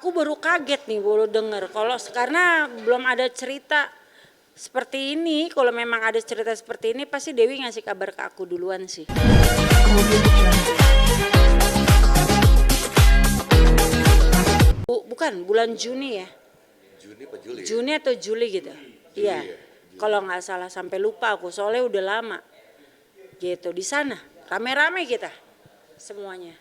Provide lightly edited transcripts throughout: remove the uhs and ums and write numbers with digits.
aku baru kaget nih, baru denger karena belum ada cerita seperti ini. Kalau memang ada cerita seperti ini pasti Dewi ngasih kabar ke aku duluan sih. Bukan bulan Juni ya. Juni apa Juli? Juni atau Juli gitu. Iya. Kalau nggak salah, sampai lupa aku soalnya udah lama. Gitu di sana rame-rame kita semuanya.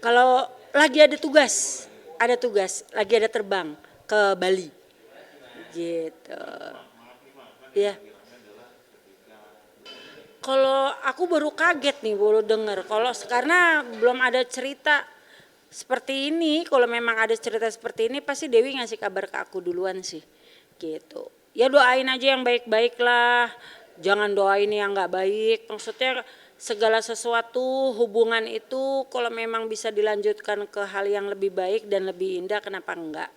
Kalau lagi ada tugas, lagi ada terbang ke Bali. Gitu. Ya. Kalau aku baru kaget nih, baru denger karena belum ada cerita seperti ini. Kalau memang ada cerita seperti ini pasti Dewi ngasih kabar ke aku duluan sih. Gitu. Ya doain aja yang baik-baik lah. Jangan doain yang nggak baik. Maksudnya segala sesuatu hubungan itu kalau memang bisa dilanjutkan ke hal yang lebih baik dan lebih indah, kenapa enggak?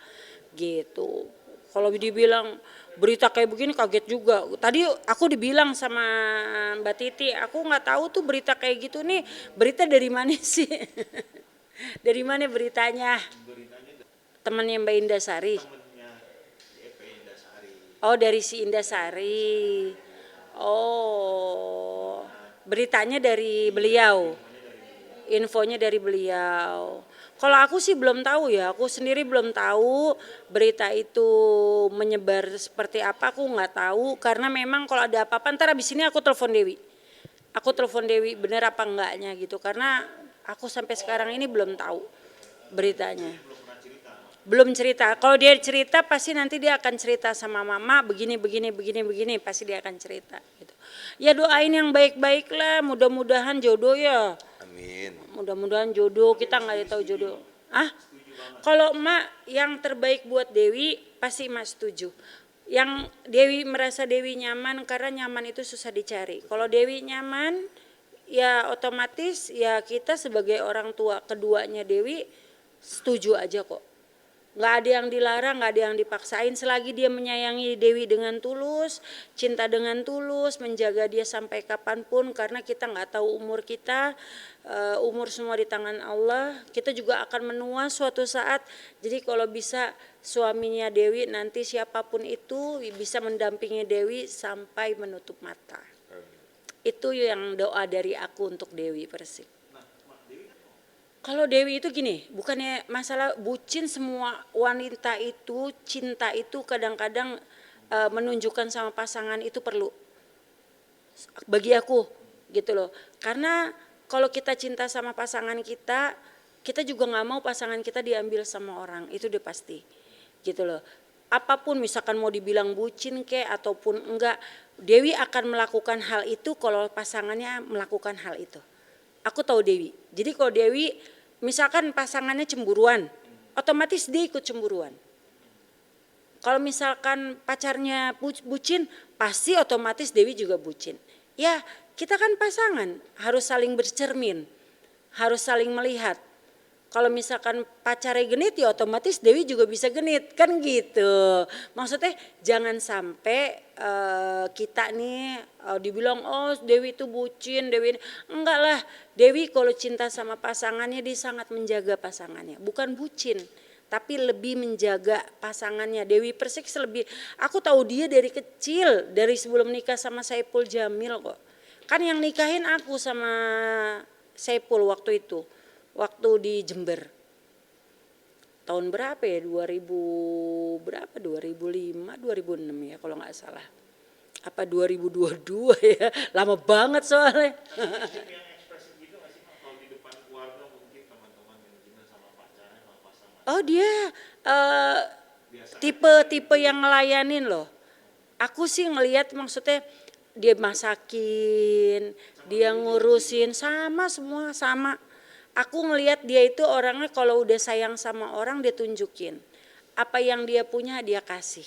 Gitu. Kalau dibilang berita kayak begini kaget juga. Tadi aku dibilang sama Mbak Titi, aku nggak tahu tuh berita kayak gitu nih. Berita dari mana sih? Dari mana beritanya? Temannya Mbak Indasari. Oh, dari si Indasari. Oh, beritanya dari beliau. Infonya dari beliau. Kalau aku sih belum tahu ya, aku sendiri belum tahu berita itu menyebar seperti apa, aku nggak tahu. Karena memang kalau ada apa-apa ntar abis ini aku telepon Dewi. Aku telepon Dewi bener apa enggaknya gitu, karena aku sampai sekarang ini belum tahu beritanya. Belum cerita. Kalau dia cerita pasti nanti dia akan cerita sama mama begini pasti dia akan cerita gitu. Ya doain yang baik-baik lah, mudah-mudahan jodoh ya. Amin. Mudah-mudahan jodoh, kita nggak tahu jodoh. Kalau emak yang terbaik buat Dewi pasti emak setuju. Yang Dewi merasa Dewi nyaman, karena nyaman itu susah dicari. Kalau Dewi nyaman ya otomatis ya kita sebagai orang tua keduanya Dewi setuju aja kok. Nggak ada yang dilarang, nggak ada yang dipaksain, selagi dia menyayangi Dewi dengan tulus, cinta dengan tulus, menjaga dia sampai kapanpun, karena kita nggak tahu umur kita, umur semua di tangan Allah. Kita juga akan menua suatu saat, jadi kalau bisa suaminya Dewi nanti siapapun itu bisa mendampingi Dewi sampai menutup mata. Itu yang doa dari aku untuk Dewi Persik. Kalau Dewi itu gini, bukannya masalah bucin, semua wanita itu cinta itu kadang-kadang menunjukkan sama pasangan itu perlu. Bagi aku gitu loh. Karena kalau kita cinta sama pasangan kita, kita juga nggak mau pasangan kita diambil sama orang, itu udah pasti. Gitu loh. Apapun misalkan mau dibilang bucin kek ataupun enggak, Dewi akan melakukan hal itu kalau pasangannya melakukan hal itu. Aku tahu Dewi. Jadi kalau Dewi misalkan pasangannya cemburuan, otomatis dia ikut cemburuan. Kalau misalkan pacarnya bucin, pasti otomatis Dewi juga bucin. Ya kita kan pasangan, harus saling bercermin, harus saling melihat. Kalau misalkan pacarnya genit ya otomatis Dewi juga bisa genit, kan gitu. Maksudnya jangan sampai kita nih dibilang oh Dewi itu bucin, Dewi enggak lah. Dewi kalau cinta sama pasangannya dia sangat menjaga pasangannya, bukan bucin tapi lebih menjaga pasangannya. Dewi Persik lebih, aku tahu dia dari kecil, dari sebelum nikah sama Saipul Jamil kok. Kan yang nikahin aku sama Saipul waktu itu. Waktu di Jember. Tahun berapa ya? 2005, 2006 ya kalau nggak salah. Apa 2022 ya? Lama banget soalnya. Oh dia tipe yang ngelayanin loh. Aku sih ngelihat maksudnya dia masakin, dia ngurusin, sama semua sama. Aku ngelihat dia itu orangnya kalau udah sayang sama orang dia tunjukin. Apa yang dia punya dia kasih.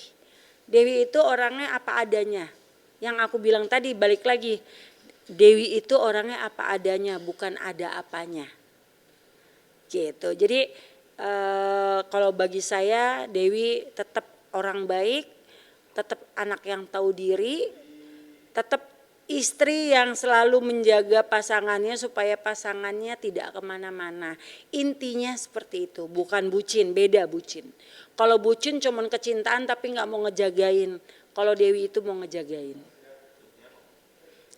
Dewi itu orangnya apa adanya. Yang aku bilang tadi balik lagi. Dewi itu orangnya apa adanya, bukan ada apanya. Gitu. Jadi kalau bagi saya Dewi tetap orang baik, tetap anak yang tahu diri, tetap istri yang selalu menjaga pasangannya supaya pasangannya tidak kemana-mana. Intinya seperti itu, bukan bucin, beda bucin. Kalau bucin cuman kecintaan tapi nggak mau ngejagain. Kalau Dewi itu mau ngejagain.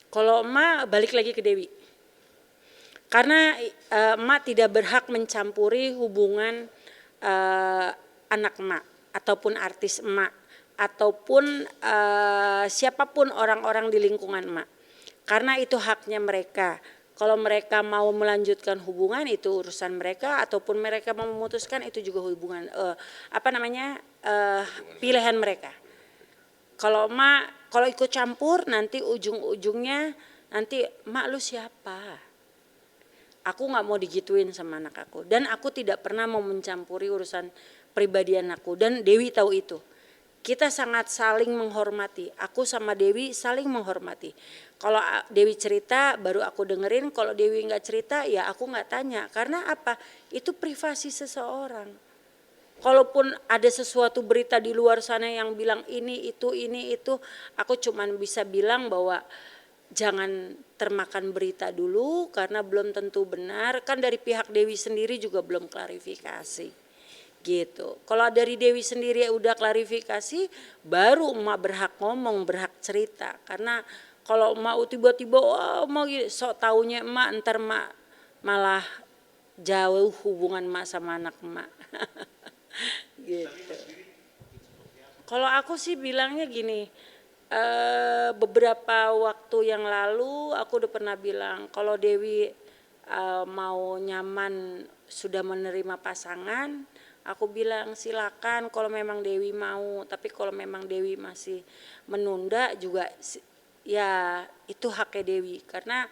Kalau emak balik lagi ke Dewi. Karena emak tidak berhak mencampuri hubungan anak emak ataupun artis emak ataupun siapapun orang-orang di lingkungan emak. Karena itu haknya mereka. Kalau mereka mau melanjutkan hubungan itu urusan mereka ataupun mereka mau memutuskan itu juga hubungan pilihan mereka. Kalau emak kalau ikut campur nanti ujung-ujungnya nanti emak lu siapa? Aku nggak mau digituin sama anak aku dan aku tidak pernah mau mencampuri urusan pribadi anakku dan Dewi tahu itu. Kita sangat saling menghormati. Aku sama Dewi saling menghormati. Kalau Dewi cerita baru aku dengerin. Kalau Dewi nggak cerita ya aku nggak tanya. Karena apa? Itu privasi seseorang. Kalaupun ada sesuatu berita di luar sana yang bilang ini itu, aku cuman bisa bilang bahwa jangan termakan berita dulu karena belum tentu benar. Kan dari pihak Dewi sendiri juga belum klarifikasi. Gitu. Kalau dari Dewi sendiri udah klarifikasi, baru emak berhak ngomong, berhak cerita. Karena kalau emak tiba-tiba mau sok taunya emak, ntar emak malah jauh hubungan emak sama anak emak. Gitu. Kalau aku sih bilangnya gini, beberapa waktu yang lalu aku udah pernah bilang kalau Dewi mau nyaman sudah menerima pasangan, aku bilang silakan kalau memang Dewi mau, tapi kalau memang Dewi masih menunda juga ya itu haknya Dewi karena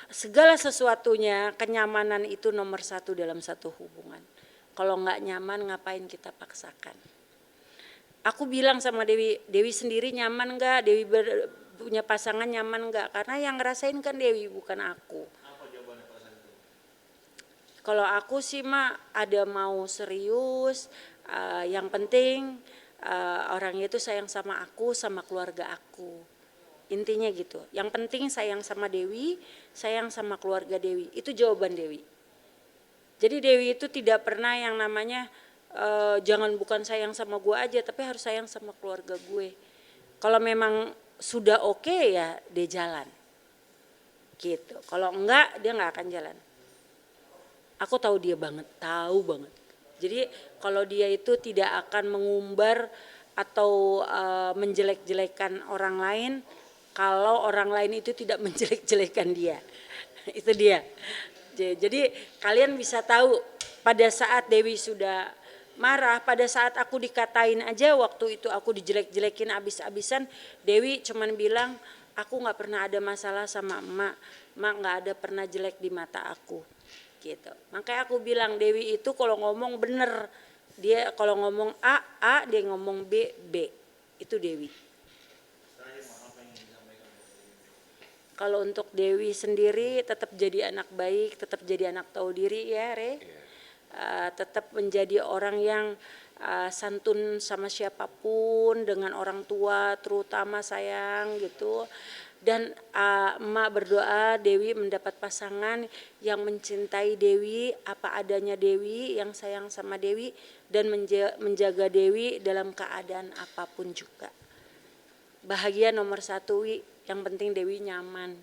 segala sesuatunya kenyamanan itu nomor satu dalam satu hubungan. Kalau nggak nyaman ngapain kita paksakan. Aku bilang sama Dewi, Dewi sendiri nyaman nggak? Dewi punya pasangan nyaman nggak? Karena yang ngerasain kan Dewi bukan aku. Apa jawabannya pada saat itu? Kalau aku sih mak ada mau serius, yang penting orangnya itu sayang sama aku, sama keluarga aku. Intinya gitu. Yang penting sayang sama Dewi, sayang sama keluarga Dewi. Itu jawaban Dewi. Jadi Dewi itu tidak pernah yang namanya jangan bukan sayang sama gue aja, tapi harus sayang sama keluarga gue. Kalau memang sudah oke ya dia jalan. Gitu. Kalau enggak dia nggak akan jalan. Aku tahu dia banget, tahu banget. Jadi kalau dia itu tidak akan mengumbar atau menjelek-jelekan orang lain, kalau orang lain itu tidak menjelek-jelekan dia. Itu dia. Jadi kalian bisa tahu pada saat Dewi sudah marah, pada saat aku dikatain aja waktu itu aku dijelek-jelekin abis-abisan, Dewi cuman bilang aku nggak pernah ada masalah sama emak nggak ada pernah jelek di mata aku. Gitu. Makanya aku bilang Dewi itu kalau ngomong bener, dia kalau ngomong A, dia ngomong B. Itu Dewi. Kalau untuk Dewi sendiri tetap jadi anak baik, tetap jadi anak tahu diri ya Re. Tetap menjadi orang yang santun sama siapapun, dengan orang tua terutama sayang gitu. Dan emak berdoa Dewi mendapat pasangan yang mencintai Dewi apa adanya Dewi, yang sayang sama Dewi dan menjaga Dewi dalam keadaan apapun juga. Bahagia nomor 1 Wi, yang penting Dewi nyaman.